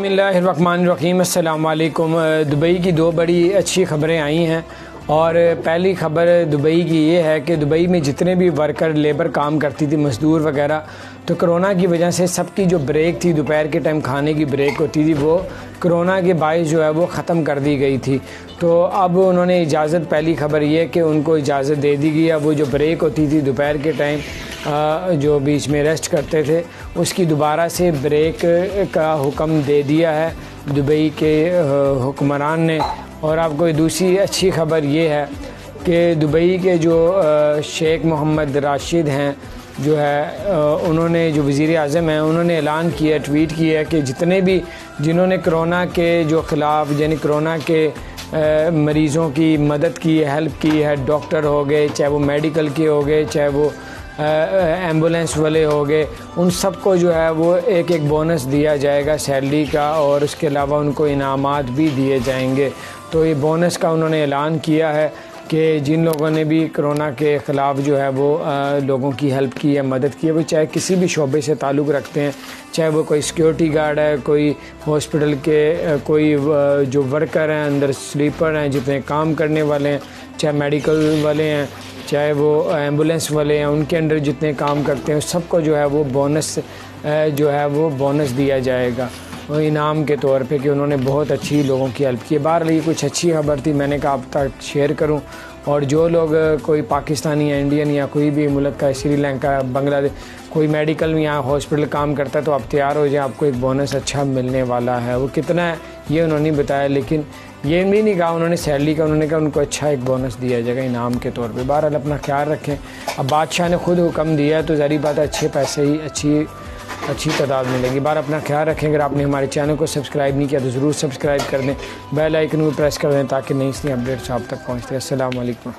बिस्मिल्लाहिर्रहमानिर्रहीम। अस्सलाम वालेकुम। दुबई की दो बड़ी अच्छी खबरें आई हैं और पहली खबर दुबई की ये है कि दुबई में जितने भी वर्कर लेबर काम करती थी, मज़दूर वगैरह, तो कोरोना की वजह से सबकी जो ब्रेक थी, दोपहर के टाइम खाने की ब्रेक होती थी, वो कोरोना के बायस जो है वो ख़त्म कर दी गई थी। तो अब उन्होंने इजाज़त, पहली खबर ये है कि उनको इजाज़त दे दी गई है। वो जो ब्रेक होती थी दोपहर के टाइम, जो बीच में रेस्ट करते थे, उसकी दोबारा से ब्रेक का हुक्म दे दिया है दुबई के हुक्मरान ने। और आपको दूसरी अच्छी खबर ये है कि दुबई के जो शेख मोहम्मद राशिद हैं, जो है उन्होंने, जो वज़ीर आज़म हैं, उन्होंने ऐलान किया, ट्वीट किया कि जितने भी जिन्होंने कोरोना के जो ख़िलाफ़, यानी कोरोना के मरीज़ों की मदद की, हेल्प की है, डॉक्टर हो गए, चाहे वो मेडिकल के हो गए, चाहे वो एम्बुलेंस वाले हो गए, उन सबको जो है वो एक एक बोनस दिया जाएगा सैलरी का, और उसके अलावा उनको इनामात भी दिए जाएंगे। तो ये बोनस का उन्होंने ऐलान किया है कि जिन लोगों ने भी कोरोना के ख़िलाफ़ जो है वो लोगों की हेल्प की है, मदद की है, वो चाहे किसी भी शोबे से ताल्लुक़ रखते हैं, चाहे वो कोई सिक्योरिटी गार्ड है, कोई हॉस्पिटल के कोई जो वर्कर हैं, अंदर स्लीपर हैं, जितने काम करने वाले हैं, चाहे मेडिकल वाले हैं, चाहे वो एम्बुलेंस वाले हैं, उनके अंडर जितने काम करते हैं, सबको जो है वो बोनस जो है वो बोनस दिया जाएगा इनाम के तौर पे, कि उन्होंने बहुत अच्छी लोगों की हेल्प की। बहरहाल ये कुछ अच्छी खबर थी, मैंने कहा आप तक शेयर करूं। और जो लोग, कोई पाकिस्तानी या इंडियन या कोई भी मुल्क का, श्रीलंका, बांग्लादेश, कोई मेडिकल में या हॉस्पिटल काम करता है, तो आप तैयार हो जाए, आपको एक बोनस अच्छा मिलने वाला है। वो कितना है ये उन्होंने बताया, लेकिन ये भी नहीं कहा उन्होंने सैलरी का, उन्होंने कहा उनको अच्छा एक बोनस दिया जाएगा इनाम के तौर पे। बहरहाल अपना ख्याल रखें। अब बादशाह ने खुद हुक्म दिया है तो ज़ाहिर बात है अच्छे पैसे ही, अच्छी तादाद मिलेगी। बार अपना ख्याल रखें। अगर आपने हमारे चैनल को सब्सक्राइब नहीं किया तो ज़रूर सब्सक्राइब कर दें, बेल आइकन को प्रेस कर दें ताकि नई अपडेट्स आप तक पहुँचते हैं। अस्सलाम वालेकुम।